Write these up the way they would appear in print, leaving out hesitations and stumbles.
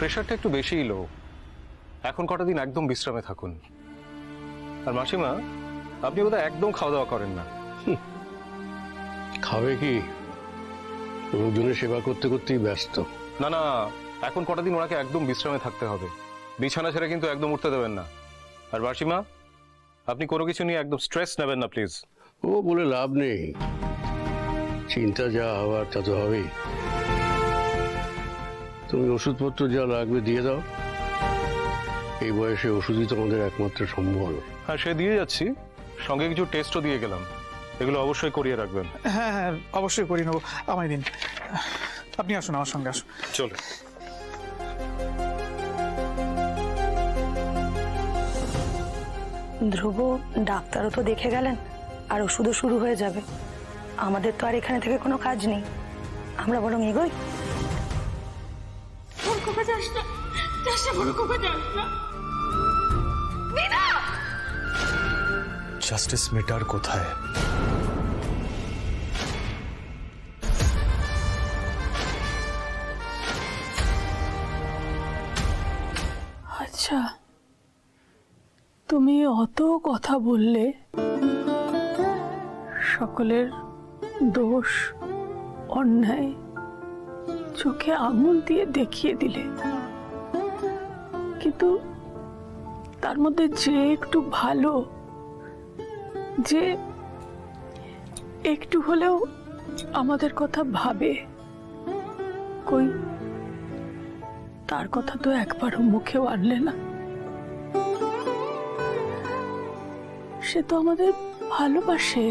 প্রেশারটা একটু বেশিই লো। এখন কটা দিন একদম বিশ্রামে থাকুন। আর মাসিমা, আপনি বোধহয় একদম খাওয়া দাওয়া করেন না। খাবে কি, লোকজনের সেবা করতে করতেই ব্যস্ত। না না, এখন কটা দিন ওনাকে একদম বিশ্রামে থাকতে হবে। বিছানা ছেড়ে কিন্তু একদম উঠতে দেবেন না। আর মাসিমা, আপনি কোনো কিছু নিয়ে একদম স্ট্রেস নেবেন না প্লিজ। ও বলে লাভ নেই, চিন্তা যা হওয়ার তা তো হবেই। তুমি ওষুধপত্র যা লাগবে দিয়ে দাও। এই বয়সে ওষুধই তোমাদের একমাত্র সম্বল। হ্যাঁ, সে দিয়ে যাচ্ছি, সঙ্গে কিছু টেস্টও দিয়ে গেলাম। এগুলো অবশ্যই করিয়ে রাখবেন। হ্যাঁ হ্যাঁ, অবশ্যই করিয়ে নেবো। আমায় দিন, আপনি আসুন, আমার সঙ্গে আসুন। চলো। ধ্রুব, ডাক্তারও তো দেখে গেলেন, আর ওষুধও শুরু হয়ে যাবে। আমাদের তো আর এখানে থেকে কোনো কাজ নেই, আমরা বরং এগোই। জাস্টিস মেটার কোথায়? আচ্ছা, তুমি অত কথা বললে, সকলের দোষ অন্যায় চোখে আঙুল দিয়ে দেখিয়ে দিলে, কিন্তু তার মধ্যে যে একটু ভালো, যে একটু হলেও আমাদের কথা ভাবে, কই তার কথা তো একবারও মুখেও আনলে না। সে তো আমাদের ভালোবাসে,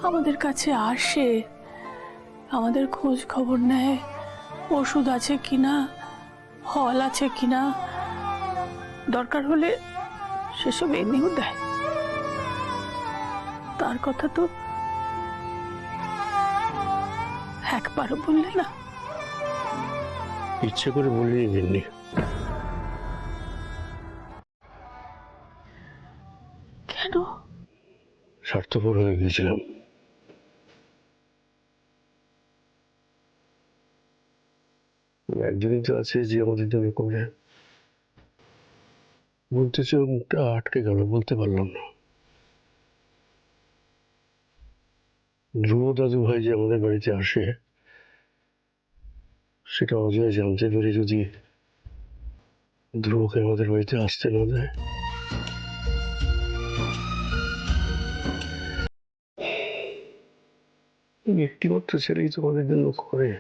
আমাদের কাছে আসে, আমাদের খোঁজ খবর নেয়, ওষুধ আছে কিনা, ফল আছে কিনা, দরকার হলে সেসব এনেও দেয়। তার কথা তো একবারও বললে না। ইচ্ছে করে বলিনি গিন্নি। কেন? স্বার্থপর হয়ে গিয়েছিলাম। একজনই তো আছে যে আমাদের জন্য করে, বলতে চাই মুখটা আটকে গেল, বলতে পারলাম না। ধ্রুব দাদু ভাই যে আমাদের বাড়িতে আসে, সেটা অজয় জানতে পেরে যদি ধ্রুবকে আমাদের বাড়িতে আসতে না দেয়, একটিমাত্র ছেলেই তো আমাদের জন্য করে।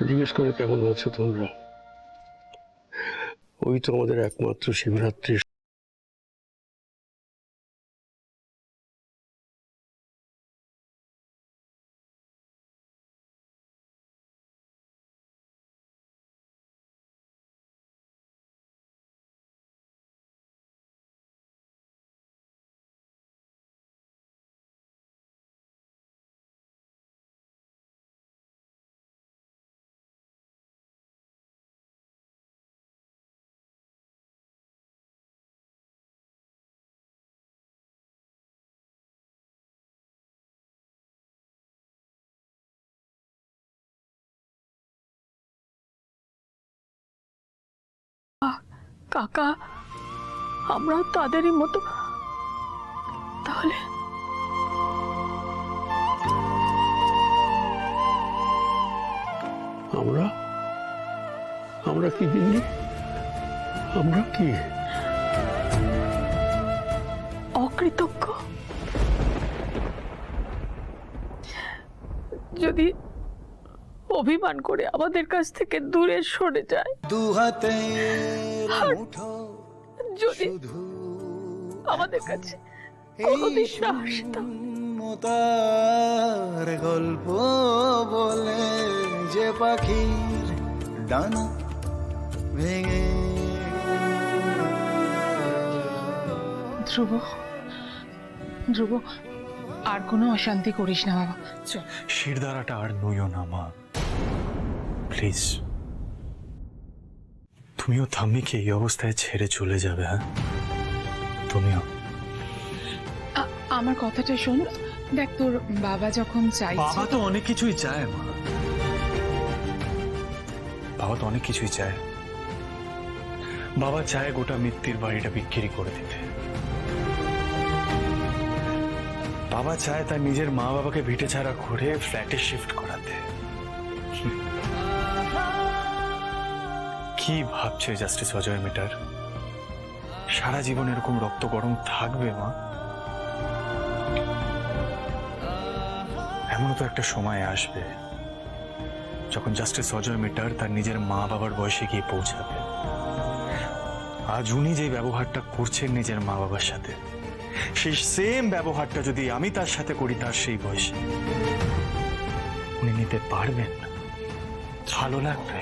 জিজ্ঞেস করে কেমন আছো তোমরা, ওই তো আমাদের একমাত্র শিবরাত্রি। কাকা, আমরা তাদেরই মতো। তাহলে আমরা আমরা কি গিন্নি, আমরা কি অকৃতজ্ঞ? যদি অভিমান করে আমাদের কাছ থেকে দূরে সরে যায়, আর যদি আমাদের কাছে কোনোদিন না আসে, তার গল্প বলে যে পাখির ডানা ভেঙে। ধ্রুব, ধ্রুব, আর কোনো অশান্তি করিস না বাবা। চল। শিরদাঁড়াটা আর নইও না মা, প্লিজ। তুমিও ঠাম্মিকে এই অবস্থায় ছেড়ে চলে যাবে? হ্যাঁ, তুমিও। আমার কথাটা শোন, দেখ তোর বাবা যখন চাইছে। বাবা তো অনেক কিছুই চায় মা, বাবা তো অনেক কিছুই চায়। বাবা চায় গোটা মিত্তির বাড়িটা বিক্রি করে দিতে। বাবা চায় তার নিজের মা বাবাকে ভিটে ছাড়া করে ফ্ল্যাটে শিফট করাতে। কি ভাবছে জাস্টিস অজয় মিটার? সারা জীবন এরকম রক্ত গরম থাকবে মা? এমনও তো একটা সময় আসবে যখন জাস্টিস অজয় মিটার তার নিজের মা বাবার বয়সে গিয়ে পৌঁছাবে। আজ উনি যে ব্যবহারটা করছেন নিজের মা বাবার সাথে, সেই সেম ব্যবহারটা যদি আমি তার সাথে করি তার সেই বয়সে, উনি নিতে পারবেন না? ভালো লাগবে?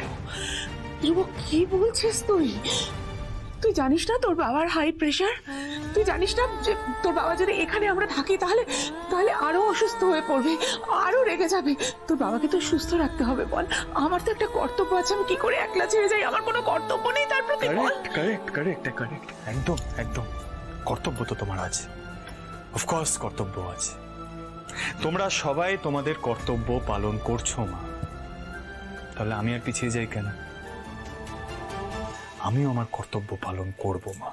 ধ্রুব, কি বলছিস তুই? তুই জানিস না তোর বাবার হাই প্রেশার? তুই জানিস না যে তোর বাবা যদি এখানে আমরা থাকি তাহলে তাহলে আরো অসুস্থ হয়ে পড়বে, আরো রেগে যাবে। তোর বাবাকে তো সুস্থ রাখতে হবে বল। আমার তো একটা কর্তব্য আছে, আমি কি করে একলা ছেড়ে যাই? আমার কোনো কর্তব্য নেই তার প্রতি, বল। কারেক্ট একদম একদম কর্তব্য তো তোমার আছে, অফকোর্স কর্তব্য আছে। তোমরা সবাই তোমাদের কর্তব্য পালন করছো মা, তাহলে আমি আর পিছিয়ে যাই কেন? আমিও আমার কর্তব্য পালন করব মা।